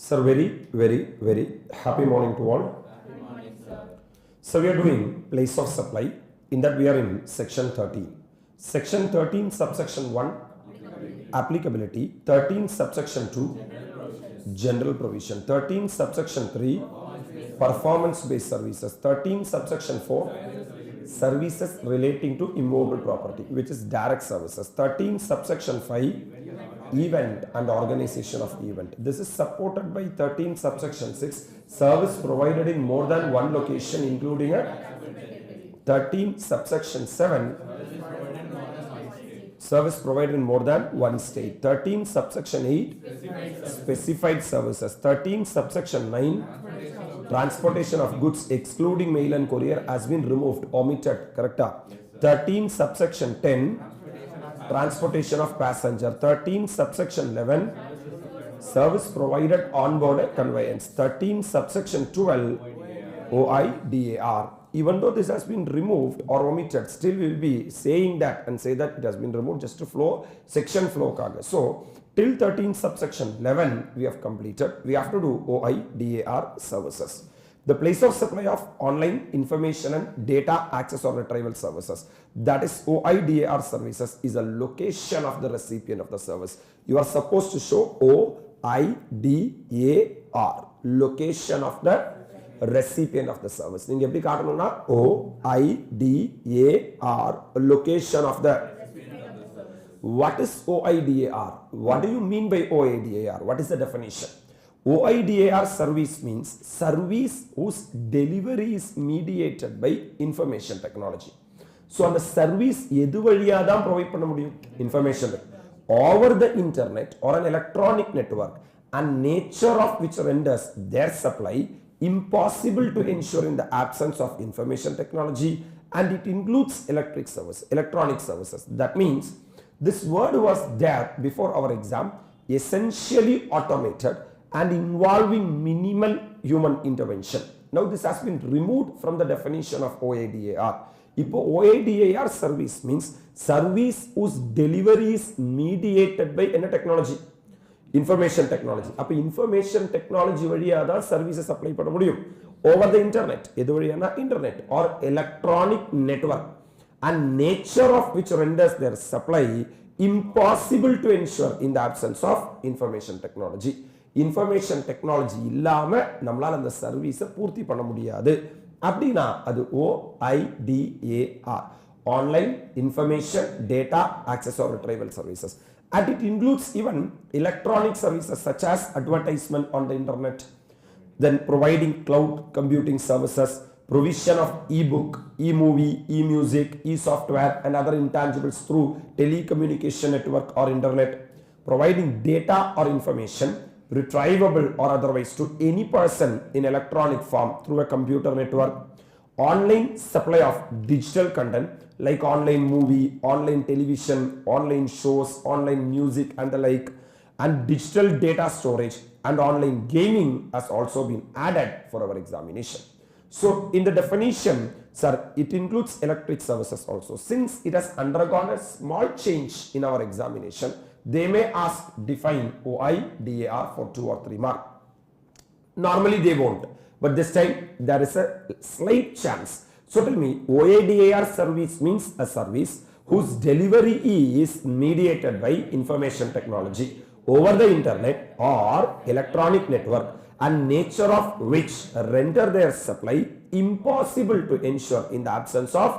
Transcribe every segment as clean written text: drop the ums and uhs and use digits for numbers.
Sir, very happy morning to all. Good morning, sir. So we are doing place of supply. In that we are in section 13. Section 13 subsection 1 applicability, 13 subsection 2 general provision, 13 subsection 3 performance based services, 13 subsection 4 services relating to immovable property which is direct services, 13 subsection 5 event and organization of event. This is supported by 13 subsection 6 service provided in more than one location including a 13 subsection 7 service provided in more than one state, 13 subsection 8 specified services, 13 subsection 9 transportation of goods excluding mail and courier has been removed, omitted, correct? 13 subsection 10 transportation of passenger, 13 subsection 11 service provided on board a conveyance, 13 subsection 12 OIDAR. Even though this has been removed or omitted, still we will be saying that and say that it has been removed just to flow section flow kaga. So till 13 subsection 11 we have completed. We have to do OIDAR services. The place of supply of online information and data access or retrieval services, that is OIDAR services, is a location of the recipient of the service. You are supposed to show OIDAR, location of the recipient of the service. நீங்க எப்படி காட்டணும்னா OIDAR, location of the. What is OIDAR? What do you mean by OIDAR? What is the definition? OIDAR service means service whose delivery is mediated by information technology. So அந்த service எது வழியா தான் provide பண்ண முடியும்? Information over the internet or an electronic network, and nature of which renders their supply impossible to ensure in the absence of information technology, and it includes electronic services. That means this word was there before our exam, essentially automated and involving minimal human intervention. Now this has been removed from the definition of OIDAR. இப்போ OIDAR service means service whose delivery is mediated by என்ன technology? Information technology. அப்ப information technology வழியா தான் services apply பண்ண முடியும். Over the internet, எது வழியானா internet or electronic network, and nature of which renders their supply impossible to ensure in the absence of information technology. Information technology இல்லாம நம்மளால அந்த சர்வீஸை பூர்த்தி பண்ண முடியாது. அப்படின்னா அது OIDAR, online information data access or retrieval services, and it includes even electronic services such as advertisement on the internet, then providing cloud computing services, provision of e-book, e-movie, e-music, e-software and other intangibles through telecommunication network or internet, providing data or information retrievable or otherwise to any person in electronic form through a computer network, online supply of digital content like online movie, online television, online shows, online music and the like, and digital data storage and online gaming has also been added for our examination. So in the definition, sir, it includes electric services also. Since it has undergone a small change in our examination, they may ask define OIDAR for 2 or 3 marks. Normally they won't, but this time there is a slight chance. So tell me, OIDAR service means a service whose delivery is mediated by information technology over the internet or electronic network, and nature of which render their supply impossible to ensure in the absence of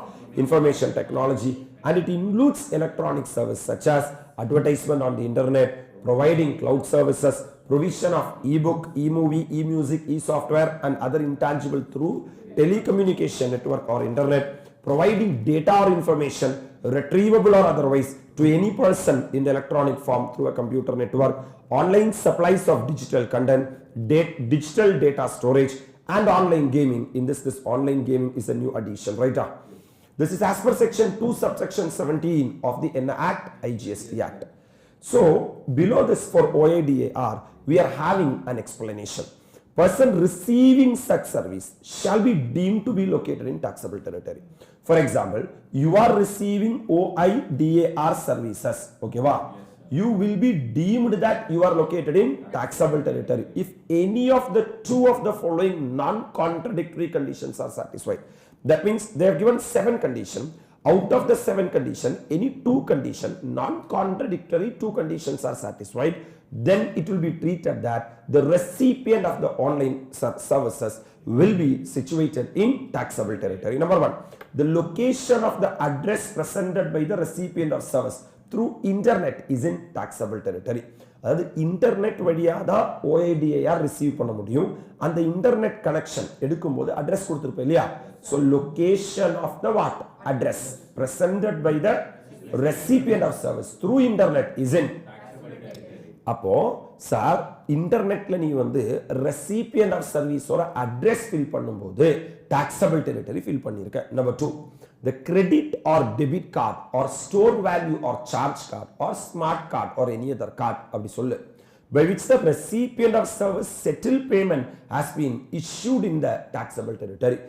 information technology, and it includes electronic service such as advertisement on the internet, providing cloud services, provision of e-book, e-movie, e-music, e-software and other intangible through telecommunication network or internet, providing data or information retrievable or otherwise to any person in the electronic form through a computer network, online supplies of digital content, digital data storage and online gaming. In this online gaming is a new addition, right? This is as per section 2 subsection 17 of the Act, IGST Act. So below this for OIDAR we are having an explanation. Person receiving such service shall be deemed to be located in taxable territory. For example, you are receiving OIDAR services, okay, you will be deemed that you are located in taxable territory if any of the two of the following non-contradictory conditions are satisfied. That means they have given 7 conditions. Out of the 7 conditions, any 2 conditions, non-contradictory 2 conditions are satisfied, then it will be treated that the recipient of the online services will be situated in taxable territory. Number 1, the location of the address presented by the recipient of service through internet is in taxable territory. அதாவது internet வழியாக தான் OIDAR receive பண்ண முடியும். அந்த internet connection எடுக்கும்போது address கொடுத்துருப்போம் இல்லையா? So location of the what address presented by the recipient of service through internet is in. அப்போ சார் இன்டர்நெட்ல நீ வந்து recipient of service ஓட அட்ரஸ் ஃபில் பண்ணும்போது taxable territory ஃபில் பண்ணிருக்க. Number 2, the credit or debit card or store value or charge card or smart card or any other card அப்படி சொல்லு, by which the recipient of service settle payment has been issued in the taxable territory.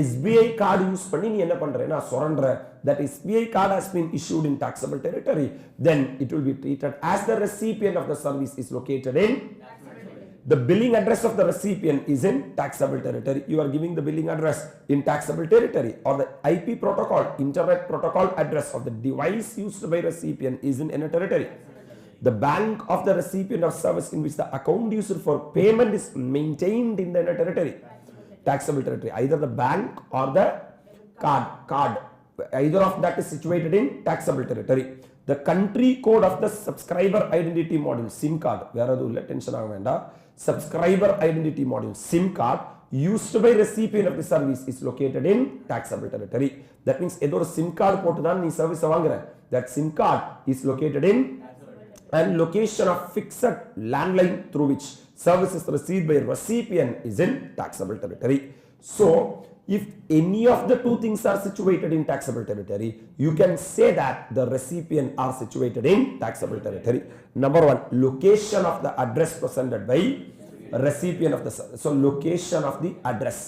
SBI card use பண்ணி நீ என்ன பண்றேன்னா surrender, that SBI card has been issued in taxable territory, then it will be treated as the recipient of the service is located in the billing address of the recipient is in taxable territory. You are giving the billing address in taxable territory, or the IP protocol, internet protocol address of the device used by recipient is in a territory. The bank of the recipient of service in which the account used for payment is maintained in the territory, taxable territory. Either the bank or the card, either of that is situated in taxable territory. The country code of the subscriber identity module SIM card, வேற எதுவும் இல்லை, tension ஆக வேண்டாம். Subscriber identity module SIM card used by recipient of the service is located in taxable territory. That means ஏதோ ஒரு SIM card போட்டு தான் நீ சர்வீஸ் வாங்குற, that SIM card is located in, and location of fixed landline through which service is received by recipient is in taxable territory. So if any of the 2 things are situated in taxable territory, you can say that the recipient are situated in taxable territory. Number 1, location of the address presented by recipient of the service. So location of the address.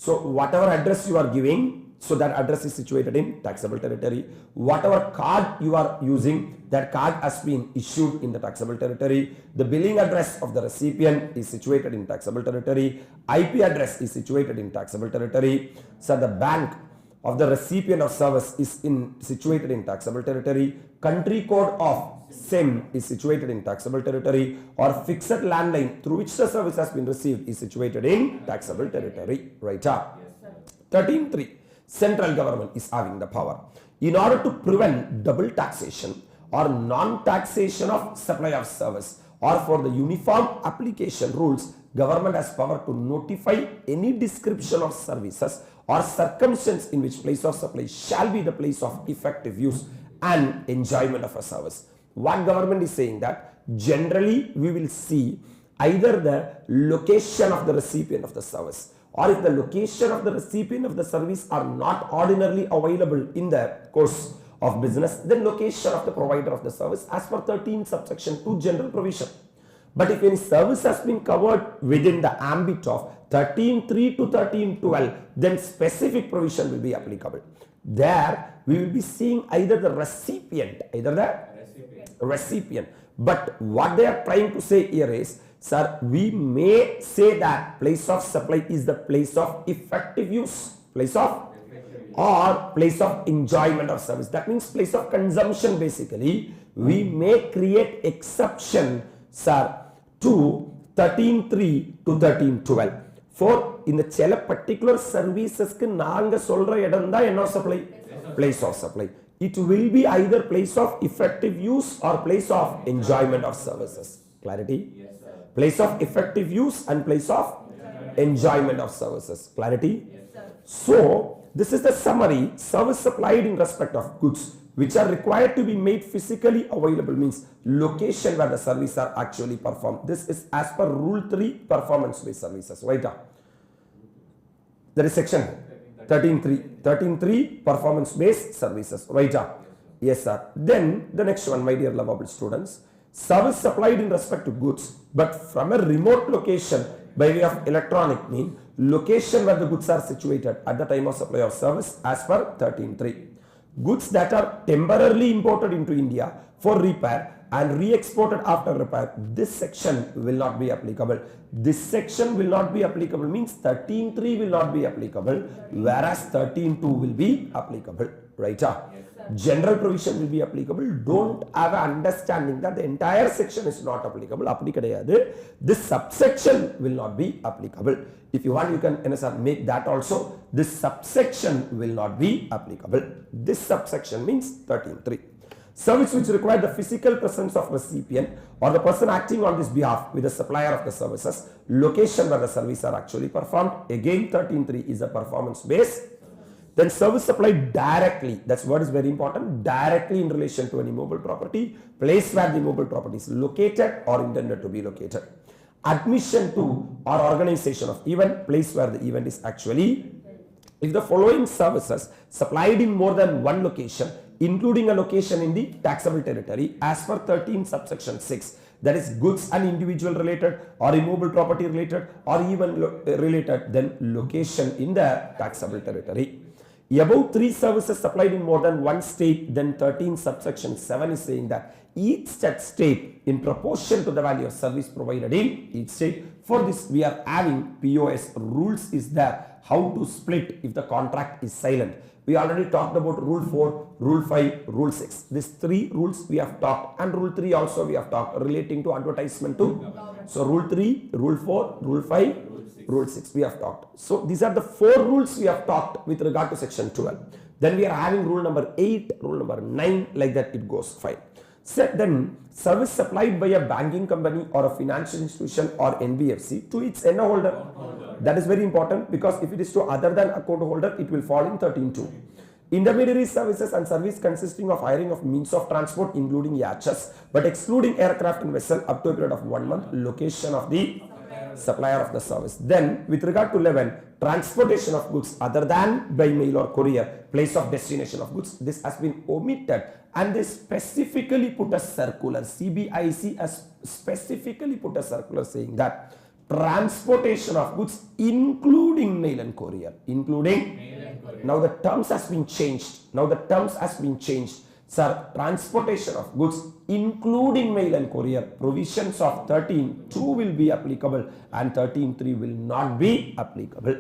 So whatever address you are giving, so that address is situated in taxable territory. Whatever card you are using, that card has been issued in the taxable territory. The billing address of the recipient is situated in taxable territory. IP address is situated in taxable territory. So the bank of the recipient of service is situated in taxable territory. Country code of SIM is situated in taxable territory, or fixed landline through which the service has been received is situated in taxable territory. Right up. 13.3. Central government is having the power. In order to prevent double taxation or non-taxation of supply of service, or for the uniform application rules, government has power to notify any description of services or circumstance in which place of supply shall be the place of effective use and enjoyment of a service. What government is saying that generally we will see either the location of the recipient of the service, or if the location of the recipient of the service are not ordinarily available in the course of business, then location of the provider of the service as per 13 subsection 2 general provision. But if any service has been covered within the ambit of 13.3 to 13.12, then specific provision will be applicable. There we will be seeing either the recipient. But what they are trying to say here is, sir, we may say that place of supply is the place of effective use, or place of enjoyment of service. That means place of consumption basically. We may create exception, sir, to 13.3 to 13.12. For in the சில particular servicesக்கு நாங்க சொல்ற இடம் தான் என்ன supply? Place of supply. It will be either place of effective use or place of enjoyment of services. Clarity? Yes, sir. Place of effective use and place of enjoyment of services. Clarity? Yes, sir. So this is the summary. Service supplied in respect of goods which are required to be made physically available means location where the service are actually performed. This is as per rule 3 performance based services. Right up. There is section 13.3 performance based services. Right up. Yes sir. Then the next one, my dear lovable students, service supplied in respect to goods but from a remote location by way of electronic mean location where the goods are situated at the time of supply of service as per 13.3. Goods that are temporarily imported into India for repair and re-exported after repair, this section will not be applicable. This section will not be applicable means 13.3 will not be applicable, whereas 13.2 will be applicable. Right? General provision will be applicable. Don't have an understanding that the entire section is not applicable. This subsection will not be applicable. If you want, you can make that also. This subsection will not be applicable. This subsection means 13.3. Service which require the physical presence of recipient or the person acting on this behalf with the supplier of the services, location where the services are actually performed. Again, 13.3 is a performance based. Then service supplied directly, that's what is very important, directly in relation to an immobile property, place where the immobile property is located or intended to be located. Admission to or organization of event, place where the event is actually. If the following services supplied in more than one location, including a location in the taxable territory as per 13 subsection 6, that is goods and individual related or immobile property related or even related, then location in the taxable territory. Above 3 services supplied in more than one state, then 13 subsection 7 is saying that each state in proportion to the value of service provided in each state. For this we are having POS rules is there, how to split if the contract is silent. We already talked about rule 4, rule 5, rule 6. These 3 rules we have talked, and rule 3 also we have talked relating to advertisement too. So rule 3, rule 4, rule 5, rule 6 we have talked. So these are the 4 rules we have talked with regard to section 12. Then we are having rule number 8, rule number 9, like that it goes fine. So then service supplied by a banking company or a financial institution or NBFC to its account holder. That is very important, because if it is to other than account holder, it will fall in 13.2. Intermediary services and service consisting of hiring of means of transport including yachts but excluding aircraft and vessel up to a period of 1 month, location of the supplier of the service. Then with regard to 11, transportation of goods other than by mail or courier, place of destination of goods, this has been omitted and they specifically put a circular. CBIC has specifically put a circular saying that transportation of goods including mail and courier, now the terms has been changed. Sir, transportation of goods including mail and courier, provisions of 13.2 will be applicable and 13.3 will not be applicable.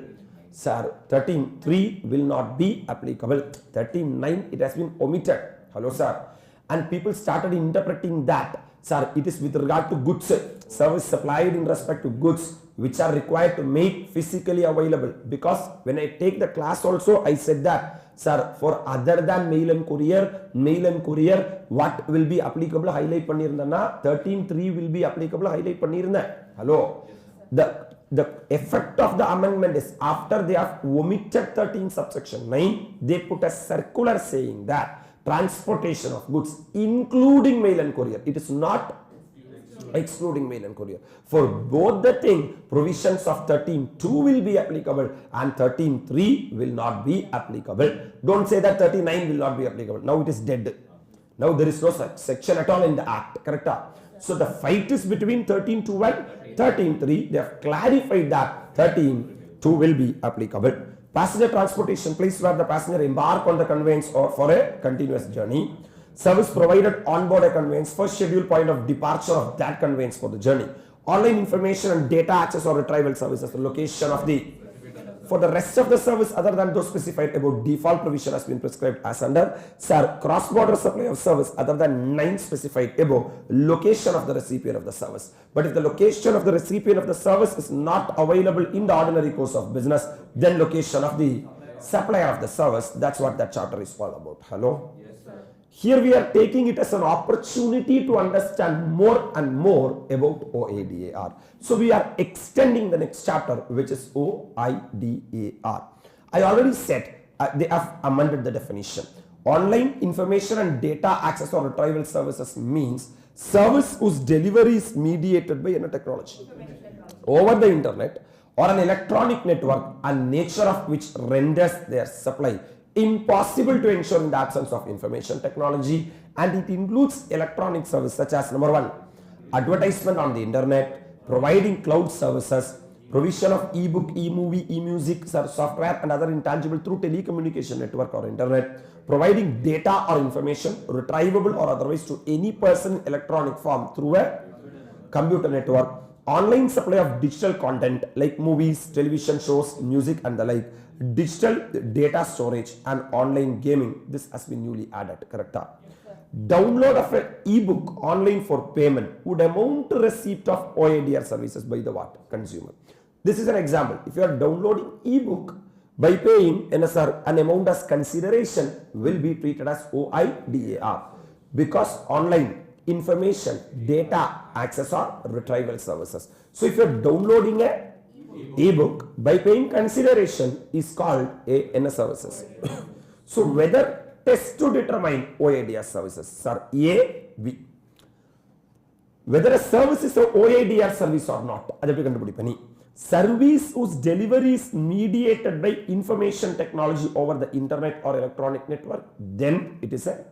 Sir, 13.3 will not be applicable. 13.9 it has been omitted. Hello sir. And people started interpreting that, sir, it is with regard to goods, service supplied in respect to goods which are required to make physically available. Because when I take the class also, I said that, sir, for other than mail and courier, what will be applicable? Highlight pannirundana, 13.3 will be applicable. Highlight pannirundha. Hello. The effect of the amendment is after they have omitted 13 subsection 9, they put a circular saying that transportation of goods including mail and courier. It is not excluding mail and courier. For both the thing, provisions of 13.2 will be applicable and 13.3 will not be applicable. Don't say that 39 will not be applicable. Now it is dead. Now there is no such section at all in the act. Correct? So the fight is between 13.2 and 13.3. They have clarified that 13.2 will be applicable. Passenger transportation, place where the passenger embark on the conveyance or for a continuous journey. Service provided on board a conveyance, first scheduled point of departure of that conveyance for the journey. Online information and data access or retrieval services, the location of the. For the rest of the service other than those specified above, default provision has been prescribed as under. Sir, cross-border supply of service other than 9 specified above, location of the recipient of the service. But if the location of the recipient of the service is not available in the ordinary course of business, then location of the supplier of the service. That's what that chapter is all about. Hello? Yes, sir. Here we are taking it as an opportunity to understand more and more about OIDAR. So we are extending the next chapter, which is OIDAR. I already said they have amended the definition. Online information and data access or retrieval services means service whose delivery is mediated by any technology over the internet or an electronic network and nature of which renders their supply impossible to ensure in the absence of information technology, and it includes electronic service such as number 1, advertisement on the internet, providing cloud services, provision of e-book, e-movie, e-music, software and other intangible through telecommunication network or internet, providing data or information retrievable or otherwise to any person in electronic form through a computer network, online supply of digital content like movies, television shows, music and the like, digital data storage and online gaming. This has been newly added, correct? Download of an e-book online for payment would amount to receipt of OIDR services by the what? Consumer. This is an example. If you are downloading e-book by paying NSR, an amount as consideration will be treated as OIDAR because online information, data, access or retrieval services. So if you are downloading a e-book by paying consideration is called ANM services. So whether test to determine OIDR services, sir, A, B. Whether a service is an OIDR service or not, service whose delivery is mediated by information technology over the internet or electronic network, then it is a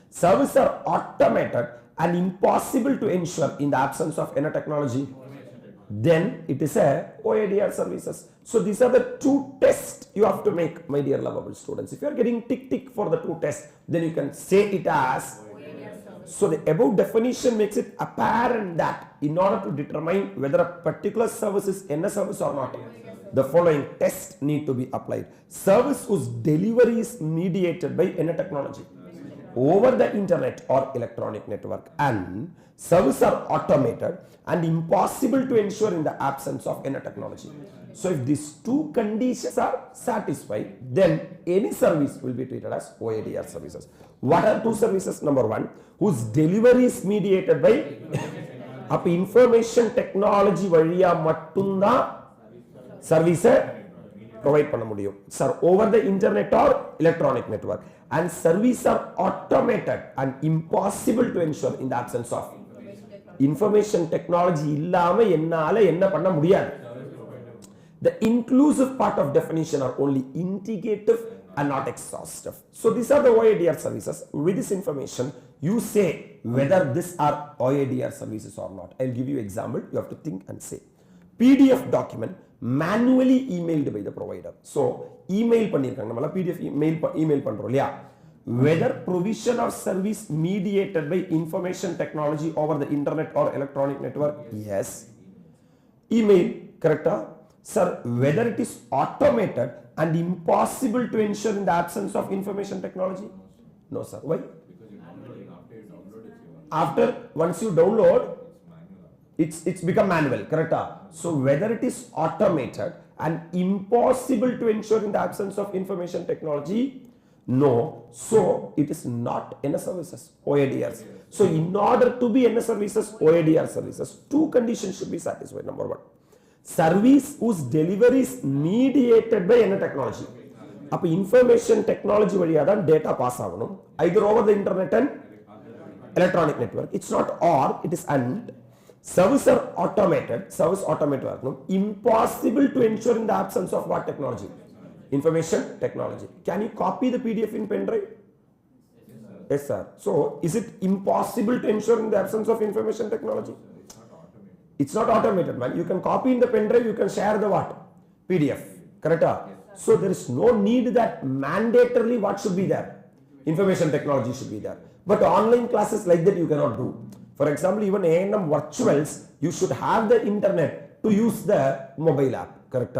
services are automated and impossible to ensure in the absence of any technology, then it is a OIDR services. So these are the two tests you have to make, my dear lovable students. If you are getting tick for the two tests, then you can say it as. So the above definition makes it apparent that in order to determine whether a particular service is a service or not, the following tests need to be applied. Service whose delivery is mediated by any technology over the internet or electronic network, and services are automated and impossible to ensure in the absence of any technology. So if these two conditions are satisfied, then any service will be treated as OIDR services. What are two services? Number one, whose delivery is mediated by information technology valiya mattunda service provide panna mudiyum, sir, over the internet or electronic network, and services are automated and impossible to ensure in the absence of information technology illama ennala enna panna mudiyadhu. The inclusive part of definition are only indicative and not exhaustive. So these are the OIDR services. With this information, you say whether these are OIDR services or not. I'll give you an example. You have to think and say. PDF document manually emailed by the provider. So email pannirukanga, PDF email pandrom illaya. Whether provision of service mediated by information technology over the internet or electronic network, yes. Email, correct? Sir, whether it is automated and impossible to ensure in the absence of information technology? No, sir. Why? After once you download, it's become manual, correct? So whether it is automated and impossible to ensure in the absence of information technology? No. So it is not NS services, OIDRs. So in order to be NS services, OIDR services, two conditions should be satisfied. Number one, service whose delivery is mediated by any technology. Appo information technology valiya dhan data pass aganum, either over the internet and electronic network. It's not or, it is and. Services are automated, service automated aganum, impossible to ensure in the absence of what technology? Information technology. Can you copy the PDF in pen drive? Yes, sir. So is it impossible to ensure in the absence of information technology? It's not automated, man. You can copy in the pen drive, you can share the what? PDF. Correct? So there is no need that mandatorily what should be there? Information technology should be there. But online classes like that you cannot do. For example, even ANM virtuals, you should have the internet to use the mobile app. Correct?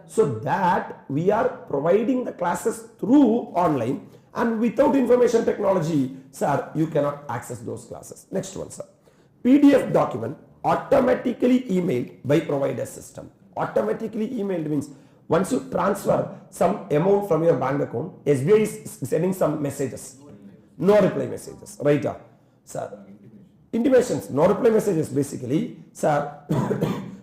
So that we are providing the classes through online, and without information technology, sir, you cannot access those classes. Next one, sir. PDF document automatically emailed by provider system. Automatically emailed means once you transfer some amount from your bank account, SBI is sending some messages. No reply messages. Right? Sir. Intimations. No reply messages basically. Sir,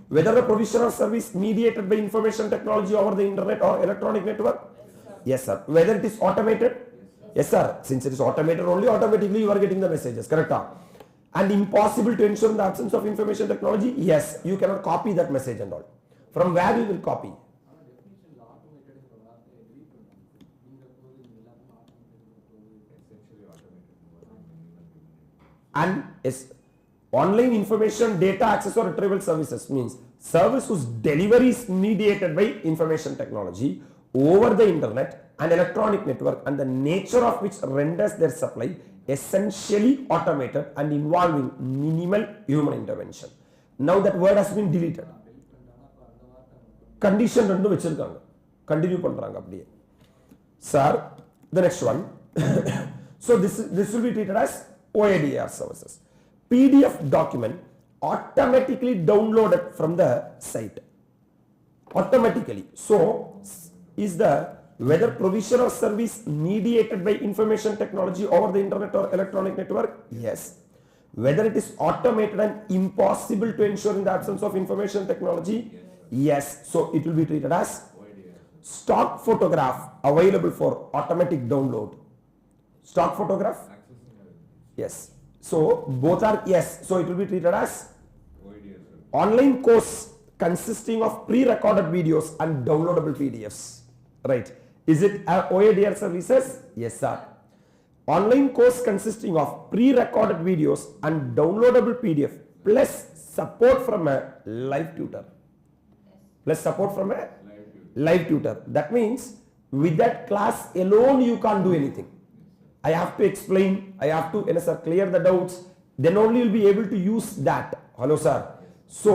whether the provision of service mediated by information technology over the internet or electronic network? Yes, sir. Whether it is automated? Yes, sir. Since it is automated, only automatically you are getting the messages. Correct? And impossible to ensure in the absence of information technology? Yes, you cannot copy that message and all. From where you will copy? And yes, online information data access or retrieval services means service whose delivery is mediated by information technology over the internet and electronic network, and the nature of which renders their supply essentially automated and involving minimal human intervention. Now that word has been deleted. Condition rendu vechirukanga. Continue பண்றாங்க அப்படியே. Sir, the next one. So this will be treated as OIDAR services. PDF document automatically downloaded from the site. Automatically. So is the whether provision of service mediated by information technology over the internet or electronic network? Yes. Whether it is automated and impossible to ensure in the absence of information technology? Yes. So it will be treated as stock photograph available for automatic download. Stock photograph? Yes. So both are yes. So it will be treated as online course consisting of pre-recorded videos and downloadable PDFs. Right. Is it OIDAR services? Yes, sir. Online course consisting of pre-recorded videos and downloadable PDF plus support from a live tutor. Plus support from a live tutor. That means with that class alone you can't do anything. I have to explain, I have to clear the doubts, then only you'll be able to use that. Hello sir. So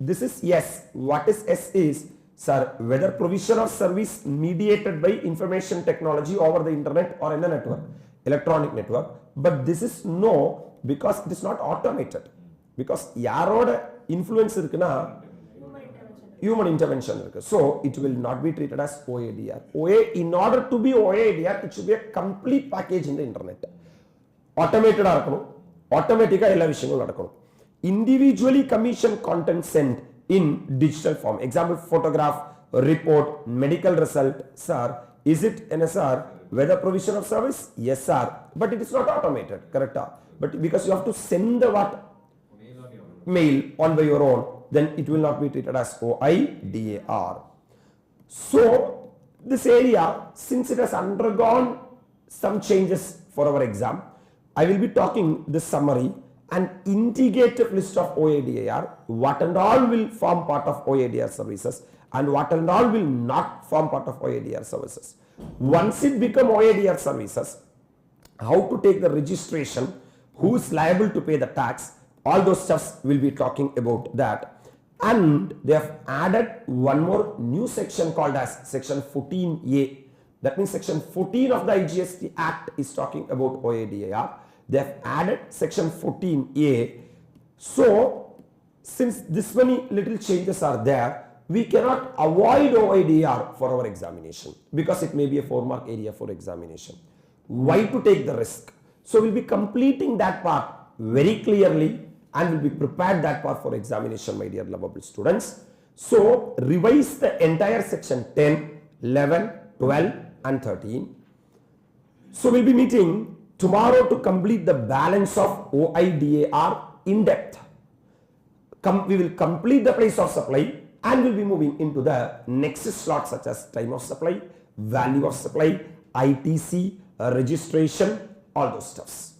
this is yes. What is S is, sir, whether provision of service mediated by information technology over the internet or in the network, electronic network, but this is no, because it is not automated. Because yaroda influence irukna human intervention. So it will not be treated as OIDAR. In order to be OIDAR, it should be a complete package in the internet. Automated automatic individually commissioned content sent in digital form. Example, photograph, report, medical result. Sir, is it NSR? Whether provision of service? Yes, sir. But it is not automated. Correct? But because you have to send the what? Mail on by your own, then it will not be treated as OIDAR. So this area, since it has undergone some changes for our exam, I will be talking this summary and integrated list of OIDAR, what and all will form part of OIDAR services and what and all will not form part of OIDAR services. Once it become OIDAR services, how to take the registration, who is liable to pay the tax, all those stuffs will be talking about that. And they have added one more new section called as section 14A. That means section 14 of the IGST Act is talking about OIDAR. They have added section 14A. So since this many little changes are there, we cannot avoid OIDAR for our examination because it may be a 4-mark area for examination. Why to take the risk? So we'll be completing that part very clearly and will be prepared that part for examination, my dear lovable students. So revise the entire section 10, 11, 12 and 13. So we'll be meeting tomorrow to complete the balance of OIDAR in depth. We will complete the place of supply and we'll be moving into the next slot such as time of supply, value of supply, ITC, registration, all those stuffs.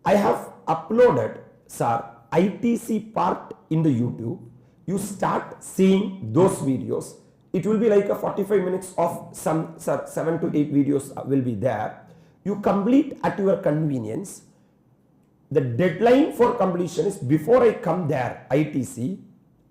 I have uploaded, sir, ITC part in the YouTube. You start seeing those videos. It will be like a 45 minutes of some, sir, 7 to 8 videos will be there. You complete at your convenience. The deadline for completion is before I come there, ITC,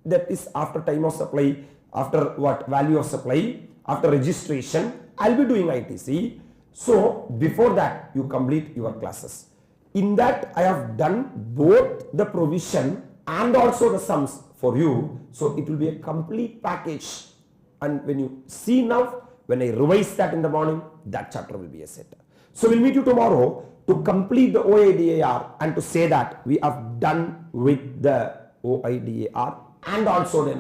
that is after time of supply, after what, value of supply, after registration, I'll be doing ITC. So before that, you complete your classes. In that, I have done both the provision and also the sums for you. So it will be a complete package. And when you see now, when I revise that in the morning, that chapter will be a set. So we'll meet you tomorrow to complete the OIDAR and to say that we have done with the OIDAR and also the